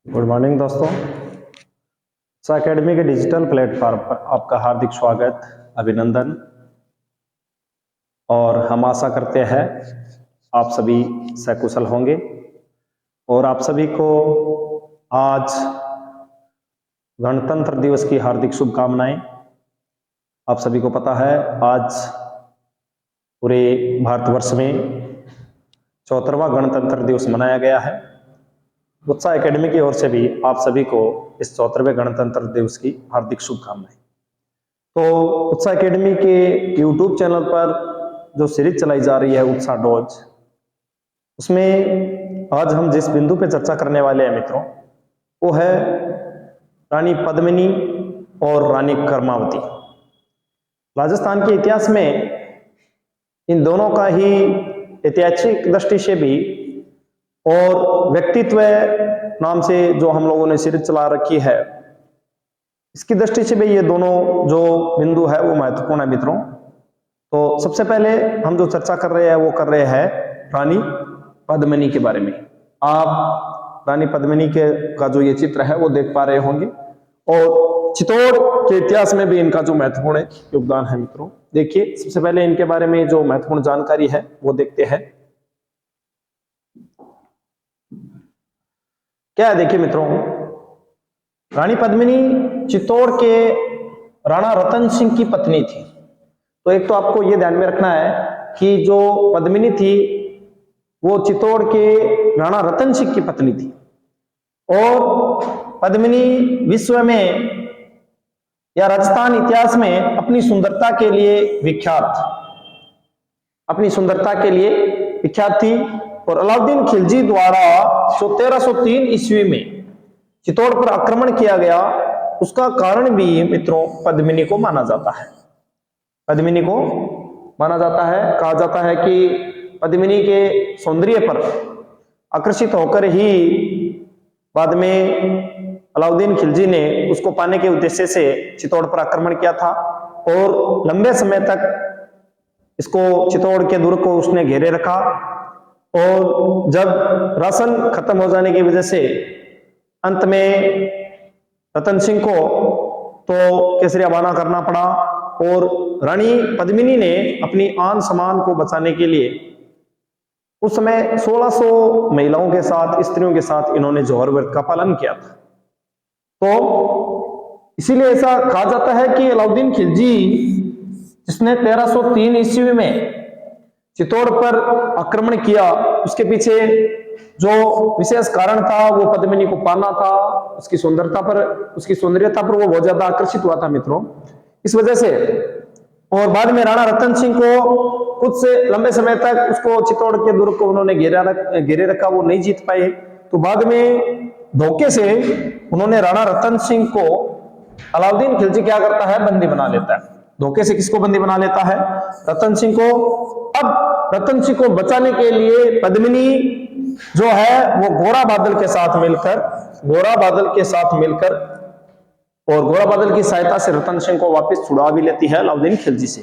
Good morning दोस्तों। Academy के digital platform पर आपका हार्दिक स्वागत, अभिनंदन। और हम आशा करते हैं आप सभी सकुशल होंगे और आप सभी को आज गणतंत्र दिवस की हार्दिक शुभकामनाएं। आप सभी को पता है आज पूरे भारतवर्ष में 74वां गणतंत्र दिवस मनाया गया है। उत्साह एकेडमी की ओर से भी आप सभी को इस 74वें गणतंत्र दिवस की हार्दिक शुभकामनाएं। तो उत्साह एकेडमी के यूट्यूब चैनल पर जो सीरीज चलाई जा रही है उत्साह डोज, उसमें आज हम जिस बिंदु पे चर्चा करने वाले हैं मित्रों, वो है रानी पद्मिनी और रानी कर्मावती। राजस्थान के इतिहास में इन दोनों का ही ऐतिहासिक दृष्टि से भी और व्यक्तित्व नाम से जो हम लोगों ने सीरीज चला रखी है, इसकी दृष्टि से भी ये दोनों जो बिंदु है वो महत्वपूर्ण है मित्रों। तो सबसे पहले हम जो चर्चा कर रहे हैं वो कर रहे हैं रानी पद्मिनी के बारे में। आप रानी पद्मिनी के का जो ये चित्र है वो देख पा रहे होंगे और चित्तौड़ के इतिहास में भी इनका जो महत्वपूर्ण योगदान है मित्रों। देखिए, सबसे पहले इनके बारे में जो महत्वपूर्ण जानकारी है वो देखते हैं। क्या है, देखिए मित्रों, रानी पद्मिनी चित्तौड़ के राणा रतन सिंह की पत्नी थी। तो एक तो आपको यह ध्यान में रखना है कि जो पद्मिनी थी वो चित्तौड़ के राणा रतन सिंह की पत्नी थी। और पद्मिनी विश्व में या राजस्थान इतिहास में अपनी सुंदरता के लिए विख्यात थी। और अलाउद्दीन खिलजी द्वारा जो 1303 ईस्वी में चित्तौड़ पर आक्रमण किया गया, उसका कारण भी मित्रों पद्मिनी को माना जाता है। कहा जाता है कि पद्मिनी के सौंदर्य पर आकर्षित होकर ही बाद में अलाउद्दीन खिलजी ने उसको पाने के उद्देश्य से चित्तौड़ पर आक्रमण किया था और लंबे समय तक इसको चित्तौड़ के दुर्ग को उसने घेरे रखा। और जब राशन खत्म हो जाने की वजह से अंत में रतन सिंह को तो केसरिया बाना करना पड़ा और रानी पद्मिनी ने अपनी आन सम्मान को बचाने के लिए उस समय 1600 महिलाओं के साथ, स्त्रियों के साथ इन्होंने जौहर व्रत का पालन किया था। तो इसीलिए ऐसा कहा जाता है कि अलाउद्दीन खिलजी, जिसने 1303 ईस्वी में चित्तौड़ पर आक्रमण किया, उसके पीछे जो विशेष कारण था वो पद्मिनी को पाना था। उसकी सौंदर्यता पर वो बहुत ज्यादा आकर्षित हुआ था मित्रों, इस वजह से। और बाद में राणा रतन सिंह को कुछ से लंबे समय तक उसको चित्तौड़ के दुर्ग को उन्होंने घेरे रखा, वो नहीं जीत पाए। तो बाद में धोखे से उन्होंने राणा रतन सिंह को, अलाउद्दीन खिलजी क्या करता है, बंदी बना लेता है। धोखे से किसको बंदी बना लेता है? रतन सिंह को। अब रतन सिंह को बचाने के लिए पद्मिनी जो है वो घोड़ा बादल के साथ मिलकर और घोड़ा बादल की सहायता से रतन सिंह को वापस छुड़ा भी लेती है अलाउद्दीन खिलजी से।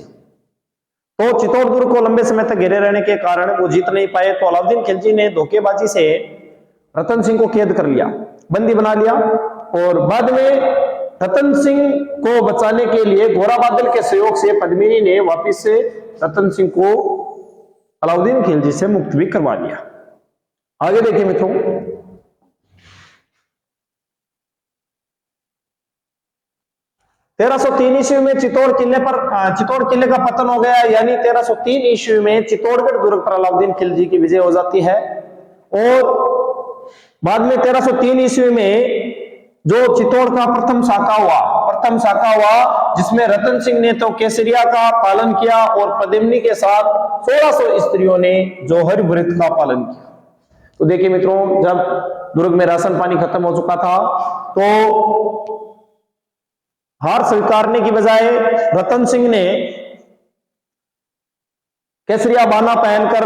तो चित्तौड़ दुर्ग को लंबे समय तक घेरे रहने के कारण वो जीत नहीं पाए। तो अलाउद्दीन खिलजी ने धोखेबाजी से रतन सिंह को कैद कर लिया, बंदी बना लिया। और बाद में रतन सिंह को बचाने के लिए घोड़ा बादल के सहयोग से पद्मिनी ने वापिस से रतन सिंह को अलाउद्दीन खिलजी से मुक्त भी करवा लिया। आगे देखिए मित्रों, 1303 ईस्वी में चित्तौड़ किले का पतन हो गया, यानी 1303 ईस्वी में चित्तौड़गढ़ दुर्ग पर अलाउद्दीन खिलजी की विजय हो जाती है। और बाद में 1303 ईस्वी में जो चित्तौड़ का प्रथम शाखा हुआ, जिसमें रतन सिंह ने तो केसरिया का पालन किया और पद्मिनी के साथ 1600 स्त्रियों ने जौहर व्रत का पालन किया। तो देखिए मित्रों, जब दुर्ग में राशन पानी खत्म हो चुका था तो हार स्वीकारने की बजाय रतन सिंह ने केसरिया बाना पहनकर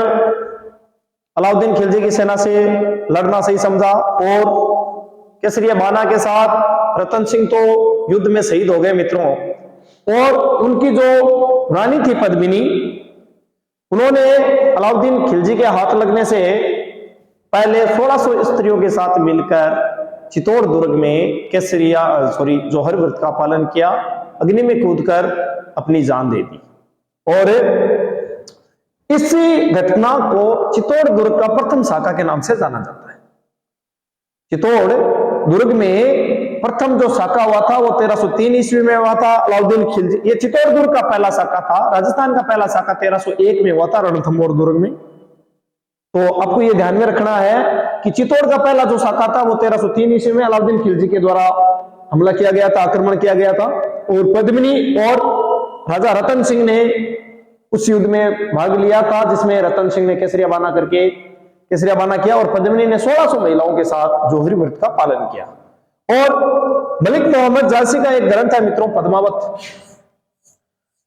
अलाउद्दीन खिलजी की सेना से लड़ना सही समझा और केसरिया बाना के साथ रतन सिंह तो युद्ध में शहीद हो गए मित्रों। और उनकी जो रानी थी पद्मिनी, उन्होंने अलाउद्दीन खिलजी के हाथ लगने से पहले 1600 स्त्रियों के साथ मिलकर चित्तौड़ दुर्ग में जौहर व्रत का पालन किया, अग्नि में कूदकर अपनी जान दे दी। और इसी घटना को चित्तौड़ दुर्ग का प्रथम शाखा के नाम से जाना जाता है। चित्तौड़ दुर्ग में प्रथम जो शाखा हुआ था वो 1303 ईस्वी में हुआ था, अलाउद्दीन खिलजी। ये चित्तौड़ दुर्ग का पहला शाखा था। राजस्थान का पहला शाखा 1301 में हुआ था, रणथंभौर दुर्ग में। तो आपको ये ध्यान में रखना है कि चित्तौड़ का पहला जो शाखा था वो 1303 ईस्वी में अलाउद्दीन खिलजी के द्वारा हमला किया गया था, आक्रमण किया गया था। और पद्मिनी और राजा रतन सिंह ने उस युद्ध में भाग लिया था, जिसमें रतन सिंह ने केसरिया बाना किया और पद्मिनी ने 1600 महिलाओं के साथ जौहरी व्रत का पालन किया। और मलिक मोहम्मद जायसी का एक ग्रंथ है मित्रों, पद्मावत।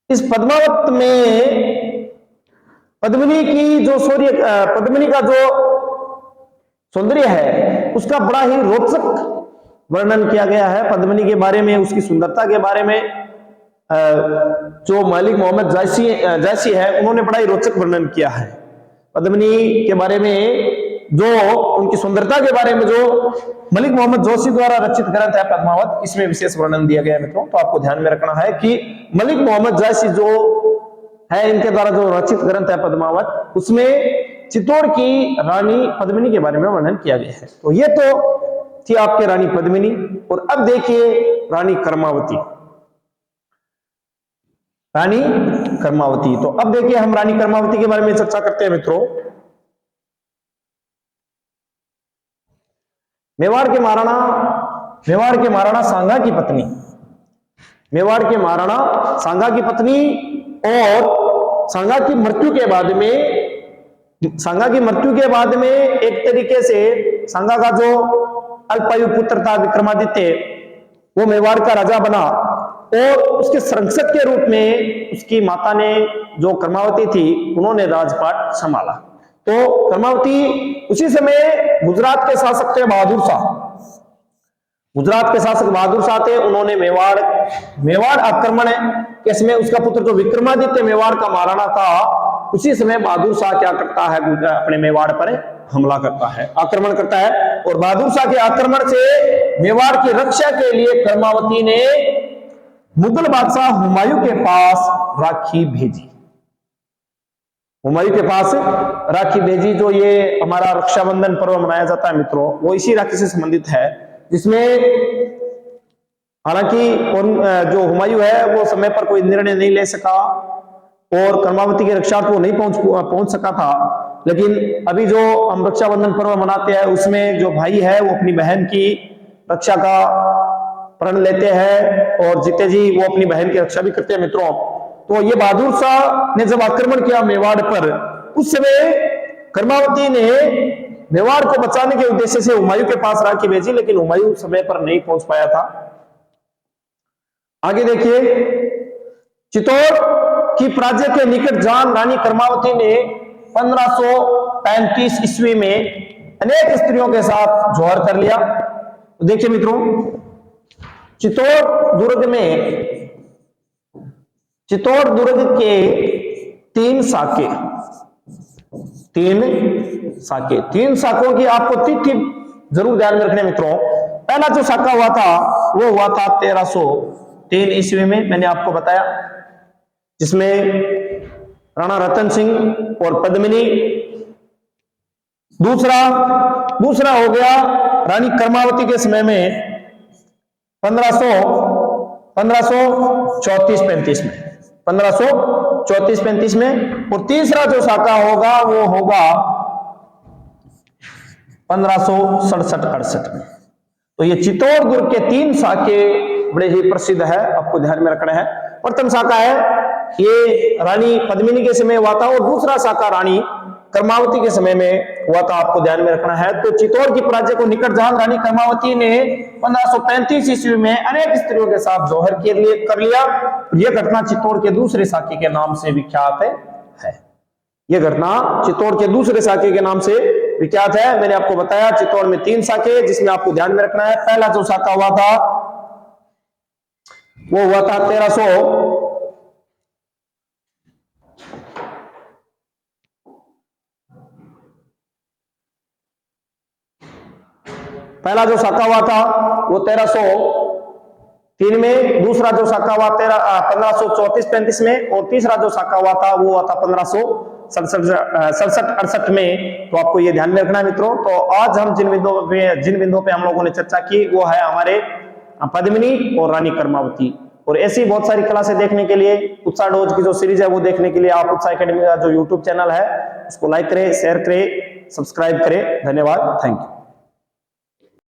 इस पद्मावत में पद्मिनी का जो सौंदर्य है उसका बड़ा ही रोचक वर्णन किया गया है। पद्मिनी के बारे में, उसकी सुंदरता के बारे में जो मलिक मोहम्मद जायसी है उन्होंने बड़ा ही रोचक वर्णन किया है। पद्मिनी के बारे में, जो उनकी सुंदरता के बारे में जो मलिक मोहम्मद जोशी द्वारा रचित ग्रंथ है पद्मावत, इसमें विशेष वर्णन दिया गया है मित्रों। तो आपको ध्यान में रखना है कि मलिक मोहम्मद जायसी जो है, इनके द्वारा जो रचित ग्रंथ है पद्मावत, उसमें चित्तौड़ की रानी पद्मिनी के बारे में वर्णन किया गया है। तो ये तो थी आपके रानी पद्मिनी। और अब देखिए रानी कर्मावती। तो अब देखिए हम रानी कर्मावती के बारे में चर्चा करते हैं मित्रों। मेवाड़ के महाराणा सांगा की पत्नी, और सांगा की मृत्यु के बाद में एक तरीके से सांगा का जो अल्पायु पुत्र था विक्रमादित्य, वो मेवाड़ का राजा बना। और उसके संरक्षक के रूप में उसकी माता ने, जो कर्मावती थी, उन्होंने राजपाट संभाला। तो कर्मावती उसी समय गुजरात के शासक थे बहादुर शाह थे। उन्होंने मेवाड़ आक्रमण के समय उसका पुत्र जो विक्रमादित्य मेवाड़ का महाराणा था, उसी समय बहादुर शाह क्या करता है, अपने मेवाड़ पर हमला करता है, आक्रमण करता है। और बहादुर शाह के आक्रमण से मेवाड़ की रक्षा के लिए कर्मावती ने मुगल बादशाह हुमायूं के पास राखी भेजी। जो ये हमारा रक्षाबंधन पर्व मनाया जाता है मित्रों, वो इसी राखी से संबंधित है, जिसमें हालांकि जो हुमायूं है वो समय पर कोई निर्णय नहीं ले सका और कर्मावती की रक्षा को नहीं पहुंच सका था। लेकिन अभी जो हम रक्षाबंधन पर्व मनाते हैं, उसमें जो भाई है वो अपनी बहन की रक्षा का प्रण लेते हैं और जीते जी वो अपनी बहन की रक्षा भी करते हैं मित्रों। तो ये बहादुर शाह ने जब आक्रमण किया मेवाड़ पर, उस समय कर्मावती ने मेवाड़ को बचाने के उद्देश्य से हुमायूं के पास राखी भेजी, लेकिन हुमायूं समय पर नहीं पहुंच पाया था। आगे देखिए, चित्तौड़ की पराजय के निकट जान रानी कर्मावती ने 1535 ईस्वी में अनेक स्त्रियों के साथ जौहर कर लिया। तो देखिए मित्रों, चित्तौड़ दुर्ग के तीन शाखों की आपको तिथि जरूर ध्यान में रखने मित्रों। पहला जो शाखा हुआ था वो हुआ था 1303 ईस्वी में, मैंने आपको बताया, जिसमें राणा रतन सिंह और पद्मिनी। दूसरा हो गया रानी कर्मावती के समय में 1534-35 में। और तीसरा जो शाखा होगा वो होगा 1567-68 में। तो ये चित्तौड़ दुर्ग के तीन शाखे बड़े ही प्रसिद्ध है, आपको ध्यान में रखना है। प्रथम शाखा है ये रानी पद्मिनी के समय हुआ था और दूसरा शाखा रानी कर्मावती के समय में हुआ था, आपको ध्यान में रखना है। तो चित्तौड़ की पराजय को निकट जान रानी कर्मावती ने 1535 ईस्वी में अनेक स्त्रियों के साथ जौहर कर लिया। यह घटना चित्तौड़ के दूसरे शाखे के नाम से विख्यात है। यह घटना चित्तौड़ के दूसरे शाखे के नाम से विख्यात है। मैंने आपको बताया चित्तौड़ में तीन शाखे, जिसमें आपको ध्यान में रखना है। पहला जो शाखा हुआ था वो हुआ था 1303 पहला जो साका हुआ था वो 1303 में, दूसरा जो साका हुआ 1534-35 में, और तीसरा जो साका हुआ था वो हुआ था 1567-68 में। तो आपको ये ध्यान में रखना है मित्रों। तो आज हम जिन बिंदुओं पे हम लोगों ने चर्चा की वो है हमारे पद्मिनी और रानी कर्मावती। और ऐसी बहुत सारी क्लासें देखने के लिए, उत्साह डोज की जो सीरीज है वो देखने के लिए आप उत्साह एकेडमी का जो यूट्यूब चैनल है उसको लाइक करें, शेयर करें, सब्सक्राइब करें। धन्यवाद, थैंक यू।